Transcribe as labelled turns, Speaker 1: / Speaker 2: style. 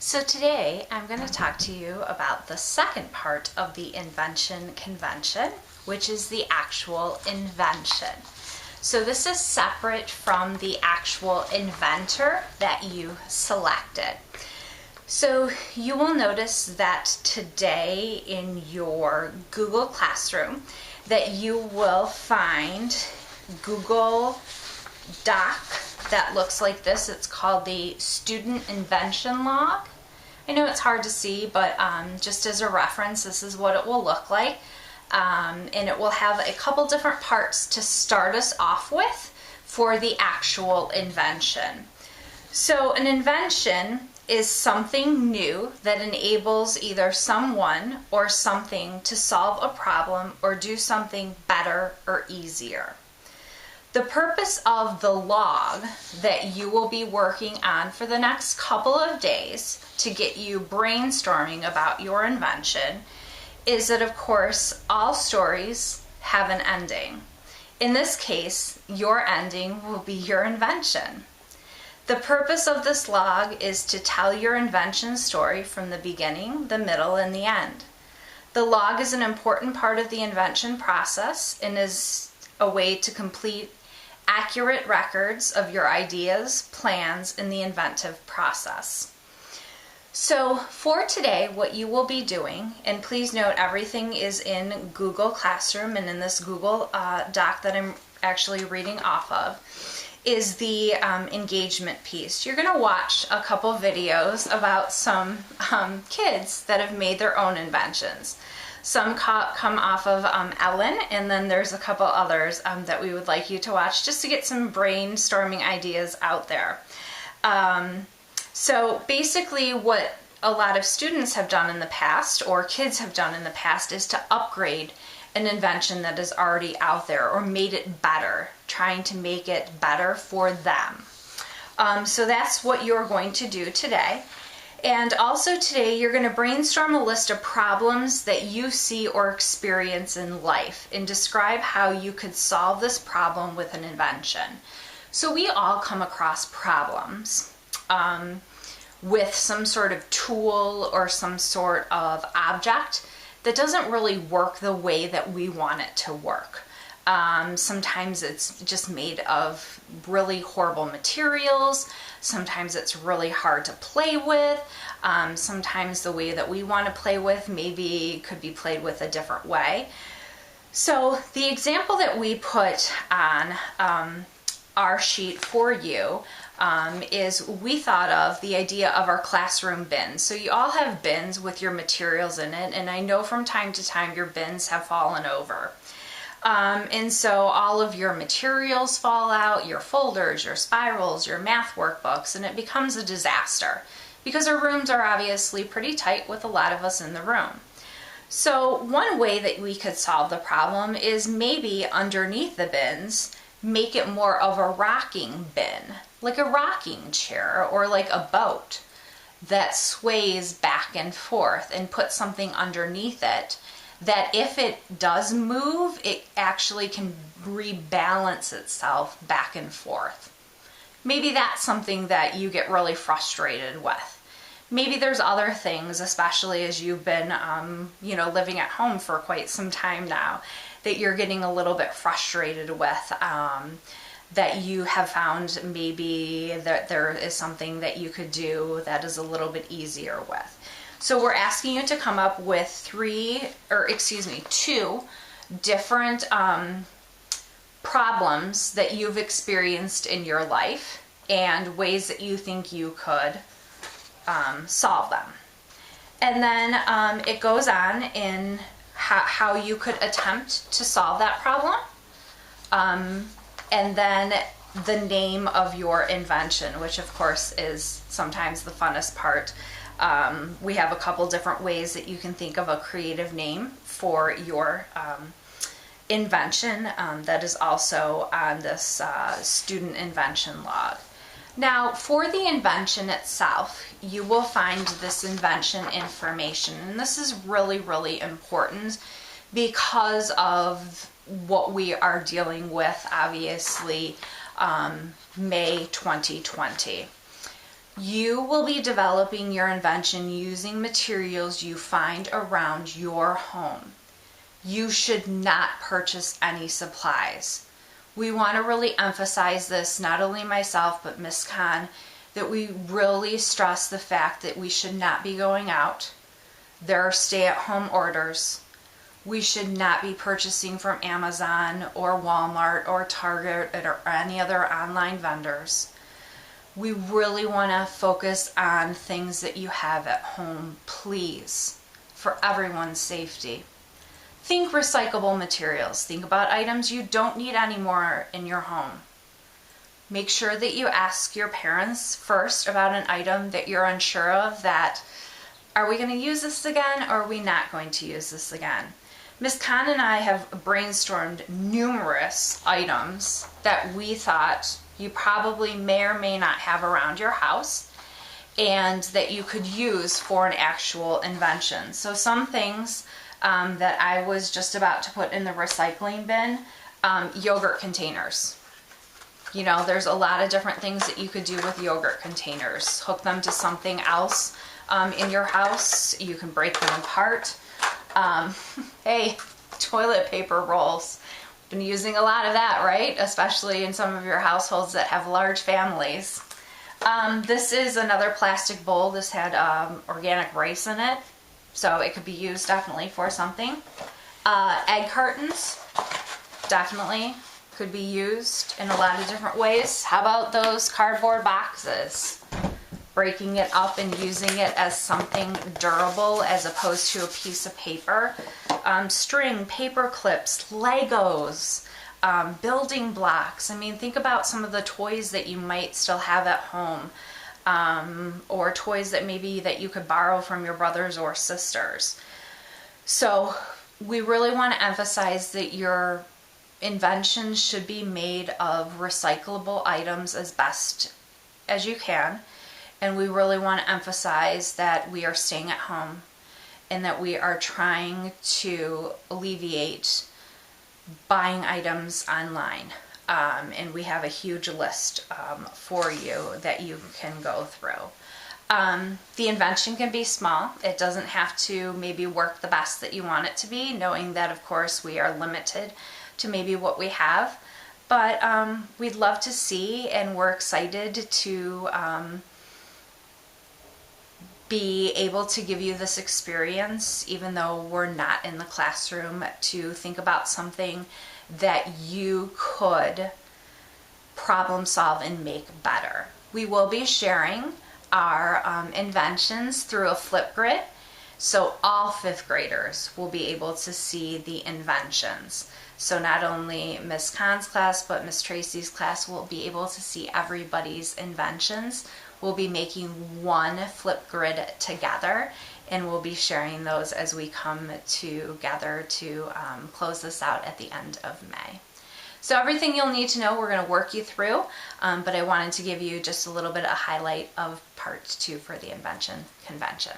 Speaker 1: So today I'm going to talk to you about the second part of the invention convention, which is the actual invention. So this is separate from the actual inventor that you selected. So you will notice that today in your Google Classroom that you will find Google Doc that looks like this. It's called the Student Invention Log. I know it's hard to see, but just as a reference, this is what it will look like. And it will have a couple different parts to start us off with for the actual invention. So an invention is something new that enables either someone or something to solve a problem or do something better or easier. The purpose of the log that you will be working on for the next couple of days to get you brainstorming about your invention is that, of course, all stories have an ending. In this case, your ending will be your invention. The purpose of this log is to tell your invention story from the beginning, the middle, and the end. The log is an important part of the invention process and is a way to complete accurate records of your ideas, plans, in the inventive process. So for today, what you will be doing, and please note everything is in Google Classroom and in this Google Doc that I'm actually reading off of, is the engagement piece. You're going to watch a couple videos about some kids that have made their own inventions. Some come off of Ellen, and then there's a couple others that we would like you to watch just to get some brainstorming ideas out there. So basically what a lot of students have done in the past, or kids have done in the past, is to upgrade an invention that is already out there or made it better, trying to make it better for them. So that's what you're going to do today. And also today you're going to brainstorm a list of problems that you see or experience in life and describe how you could solve this problem with an invention. So we all come across problems with some sort of tool or some sort of object that doesn't really work the way that we want it to work. Sometimes it's just made of really horrible materials. Sometimes it's really hard to play with. Sometimes the way that we want to play with maybe could be played with a different way. So the example that we put on our sheet for you is we thought of the idea of our classroom bins. So you all have bins with your materials in it, and I know from time to time your bins have fallen over. And so all of your materials fall out, your folders, your spirals, your math workbooks, and it becomes a disaster because our rooms are obviously pretty tight with a lot of us in the room. So one way that we could solve the problem is maybe underneath the bins, make it more of a rocking bin, like a rocking chair or like a boat that sways back and forth, and put something underneath it that if it does move, it actually can rebalance itself back and forth. Maybe that's something that you get really frustrated with. Maybe there's other things, especially as you've been, living at home for quite some time now, that you're getting a little bit frustrated with, that you have found maybe that there is something that you could do that is a little bit easier with. So we're asking you to come up with two different problems that you've experienced in your life and ways that you think you could solve them. And then it goes on in how you could attempt to solve that problem. And then the name of your invention, which of course is sometimes the funnest part. We have a couple different ways that you can think of a creative name for your invention that is also on this student invention log. Now, for the invention itself, you will find this invention information, and this is really, really important because of what we are dealing with, obviously, May 2020. You will be developing your invention using materials you find around your home. You should not purchase any supplies. We want to really emphasize this, not only myself, but Ms. Khan, that we really stress the fact that we should not be going out. There are stay-at-home orders. We should not be purchasing from Amazon or Walmart or Target or any other online vendors. We really want to focus on things that you have at home, please, for everyone's safety. Think recyclable materials. Think about items you don't need anymore in your home. Make sure that you ask your parents first about an item that you're unsure of, that are we going to use this again or are we not going to use this again? Ms. Khan and I have brainstormed numerous items that we thought you probably may or may not have around your house and that you could use for an actual invention. So some things that I was just about to put in the recycling bin, yogurt containers. You know, there's a lot of different things that you could do with yogurt containers. Hook them to something else in your house. You can break them apart. Hey, toilet paper rolls. Been using a lot of that, right? Especially in some of your households that have large families. This is another plastic bowl. This had organic rice in it, so it could be used definitely for something. Egg cartons, definitely could be used in a lot of different ways. How about those cardboard boxes? Breaking it up and using it as something durable as opposed to a piece of paper. String, paper clips, Legos, building blocks. I mean, think about some of the toys that you might still have at home, or toys that maybe that you could borrow from your brothers or sisters. So we really want to emphasize that your inventions should be made of recyclable items as best as you can. And we really want to emphasize that we are staying at home and that we are trying to alleviate buying items online. And we have a huge list for you that you can go through. The invention can be small. It doesn't have to maybe work the best that you want it to be, knowing that, of course, we are limited to maybe what we have. But we'd love to see, and we're excited to be able to give you this experience, even though we're not in the classroom, to think about something that you could problem solve and make better. We will be sharing our inventions through a Flipgrid, so all 5th graders will be able to see the inventions. So not only Miss Khan's class, but Miss Tracy's class will be able to see everybody's inventions. We'll be making one Flipgrid together, and we'll be sharing those as we come together to close this out at the end of May. So everything you'll need to know, we're going to work you through, but I wanted to give you just a little bit of a highlight of part 2 for the Invention Convention.